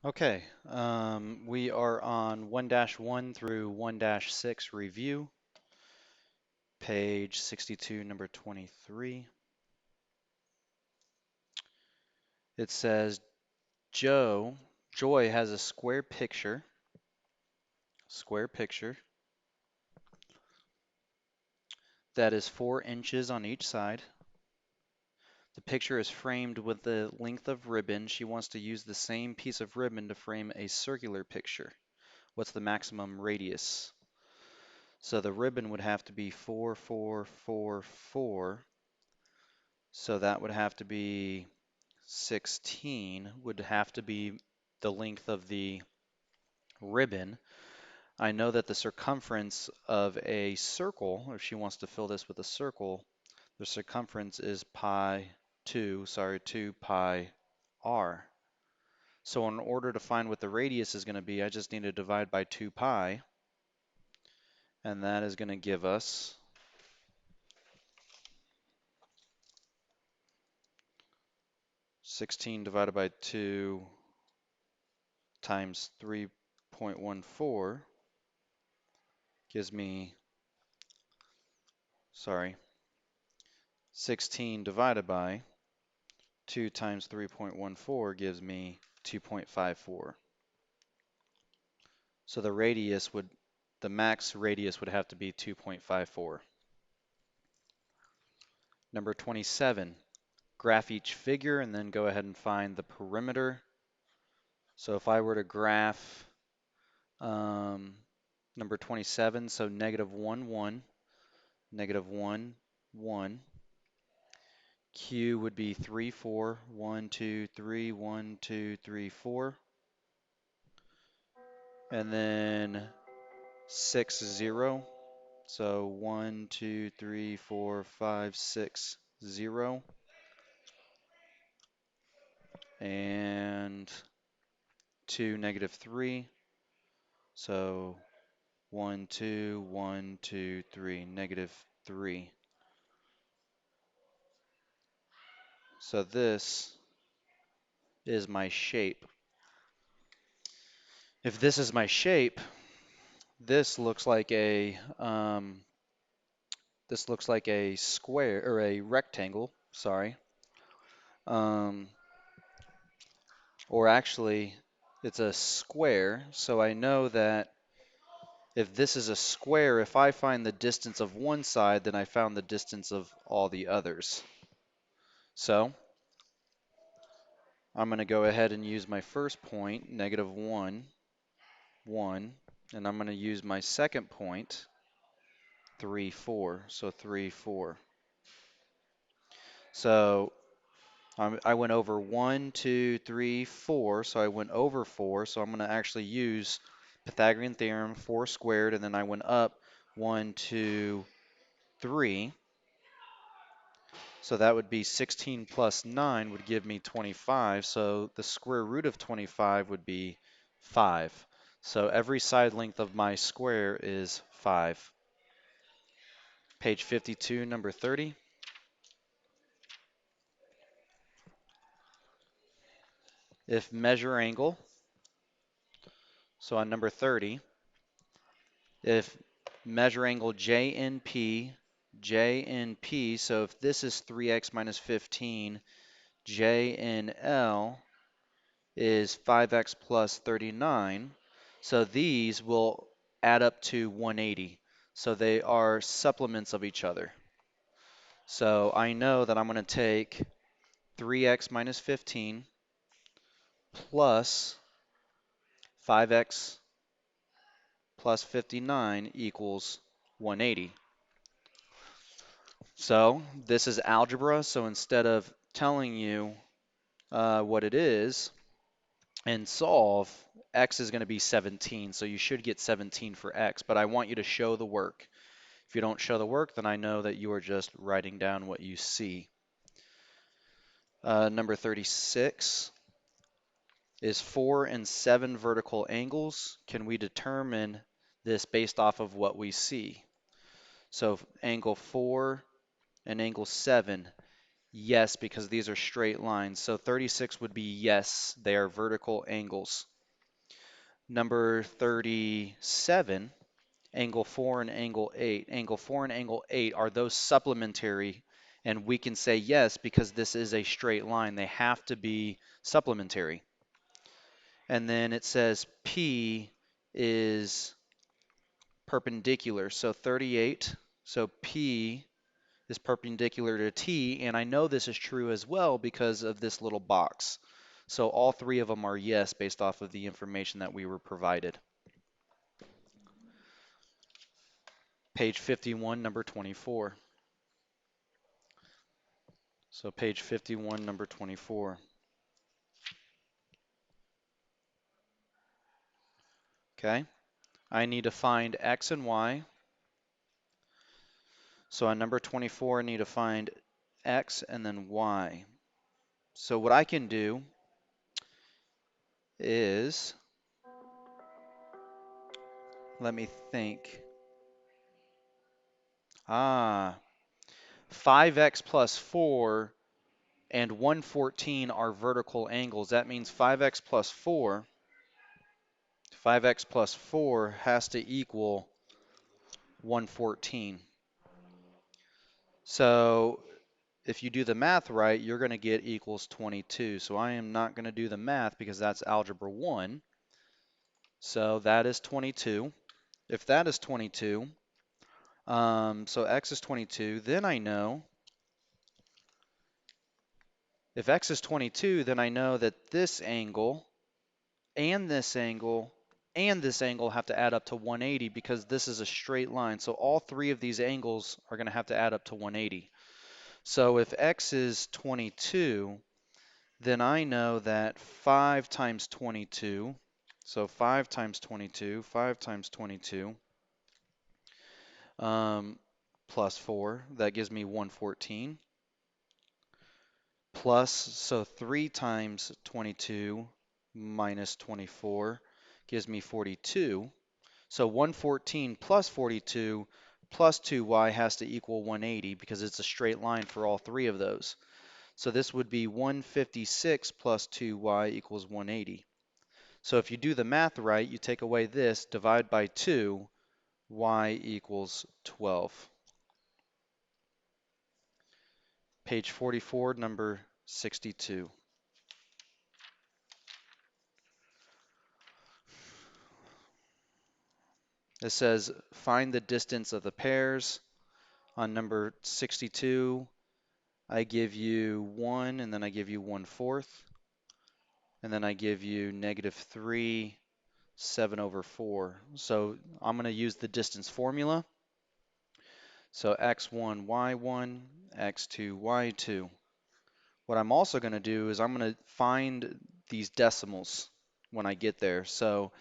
Okay, we are on 1-1 through 1-6 review, page 62, number 23. It says Joy has a square picture that is 4 inches on each side. The picture is framed with the length of ribbon. She wants to use the same piece of ribbon to frame a circular picture. What's the maximum radius? So the ribbon would have to be 4, 4, 4, 4. So that would have to be 16 would have to be the length of the ribbon. I know that the circumference of a circle, if she wants to fill this with a circle, the circumference is 2 pi r. So in order to find what the radius is going to be, I just need to divide by 2 pi, and that is going to give us 16 divided by 2 times 3.14 gives me, sorry, 16 divided by 2 times 3.14 gives me 2.54. So the max radius would have to be 2.54. Number 27, graph each figure and then go ahead and find the perimeter. So if I were to graph number 27, so negative 1, 1, negative 1, 1. Q would be 3, 4, 1, 2, 3, 1, 2, 3, 4. And then 6, 0. So 1, 2, 3, 4, 5, 6, 0. And 2, negative 3. So 1, 2, 1, 2, 3, negative 3. So this is my shape. If this is my shape, this looks like a square or a rectangle, sorry. Um, or actually, it's a square. So I know that if this is a square, if I find the distance of one side, then I found the distance of all the others. So I'm going to go ahead and use my first point, negative 1, 1, and I'm going to use my second point, 3, 4. So 3, 4. So I went over 1, 2, 3, 4, so I went over 4, so I'm going to actually use Pythagorean theorem, 4 squared, and then I went up 1, 2, 3. So that would be 16 plus 9 would give me 25, so the square root of 25 would be 5. So every side length of my square is 5. Page 52, number 30. If measure angle, so on number 30, if measure angle JNP, so if this is 3x minus 15, JNL is 5x plus 39, so these will add up to 180. So they are supplements of each other. So I know that I'm going to take 3x minus 15 plus 5x plus 59 equals 180. So this is algebra, so instead of telling you what it is and solve, x is going to be 17, so you should get 17 for x, but I want you to show the work. If you don't show the work, then I know that you are just writing down what you see. Number 36 is 4 and 7 vertical angles. Can we determine this based off of what we see? So angle 4 and angle 7. Yes, because these are straight lines. So 36 would be yes, they are vertical angles. Number 37, angle 4 and angle 8. Angle 4 and angle 8, are those supplementary? And we can say yes because this is a straight line. They have to be supplementary. And then it says P is perpendicular. So 38, so P is perpendicular to T, and I know this is true as well because of this little box. So all three of them are yes based off of the information that we were provided. Page 51, number 24. So page 51, number 24. Okay, I need to find X and Y. So on number 24, I need to find X and then Y. So what I can do is, let me think. 5x plus 4 and 114 are vertical angles. That means 5x plus 4, 5x plus 4 has to equal 114. So if you do the math right, you're going to get equals 22. So I am not going to do the math because that's algebra 1. So that is 22. If that is 22, so x is 22, then I know if x is 22, then I know that this angle and this angle and this angle have to add up to 180 because this is a straight line. So all three of these angles are going to have to add up to 180. So if x is 22, then I know that 5 times 22, so 5 times 22, 5 times 22, plus 4, that gives me 114. Plus, so 3 times 22 minus 24 gives me 42. So 114 plus 42 plus 2y has to equal 180 because it's a straight line for all three of those. So this would be 156 plus 2y equals 180. So if you do the math right, you take away this, divide by 2, y equals 12. Page 44, number 62. It says find the distance of the pairs. On number 62, I give you 1 and then I give you 1/4. And then I give you -3, 7/4. So I'm going to use the distance formula. So x1, y1, x2, y2. What I'm also going to do is I'm going to find these decimals when I get there. So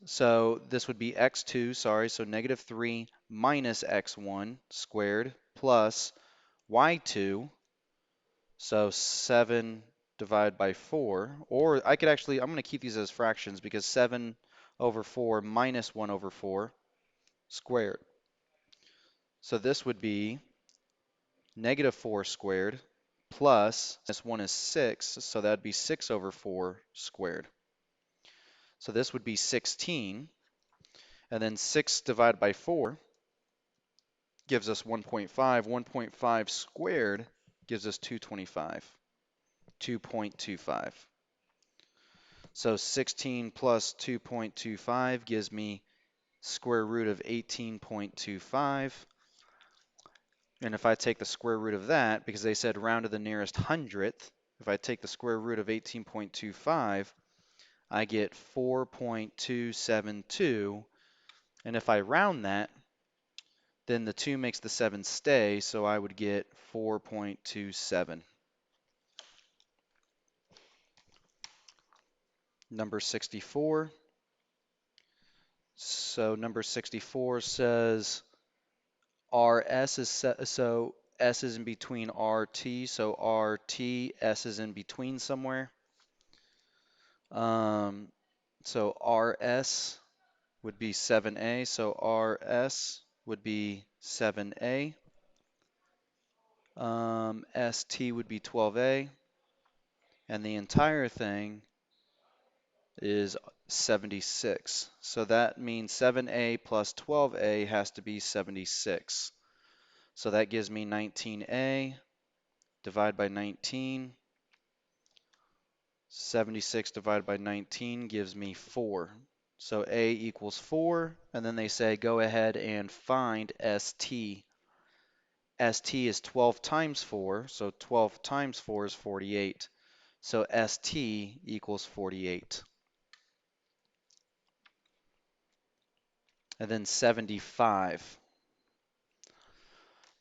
so this would be x2, sorry, so -3 minus x1 squared plus y2, so 7 divided by 4, or I could actually, I'm going to keep these as fractions because 7/4 minus 1/4 squared. So this would be -4 squared plus, this 1 is 6, so that'd be 6/4 squared. So this would be 16, and then 6 divided by 4 gives us 1.5. 1.5 squared gives us 225, 2.25. So 16 plus 2.25 gives me square root of 18.25. And if I take the square root of that, because they said round to the nearest hundredth, if I take the square root of 18.25, I get 4.272. And if I round that, then the 2 makes the 7 stay, so I would get 4.27. Number 64. So number 64 says RS is set, so S is in between RT, so RT, S is in between somewhere. So RS would be 7A, so RS would be 7A. ST would be 12A, and the entire thing is 76. So that means 7A plus 12A has to be 76. So that gives me 19A, divide by 19. 76 divided by 19 gives me 4. So A equals 4, and then they say go ahead and find ST. ST is 12 times 4, so 12 times 4 is 48. So ST equals 48. And then 75.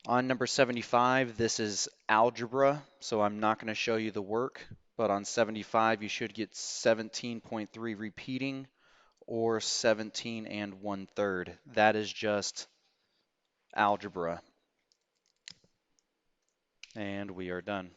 On number 75, this is algebra, so I'm not going to show you the work, but on 75 you should get 17.3 repeating or 17 and 1/3. That is just algebra. And we are done.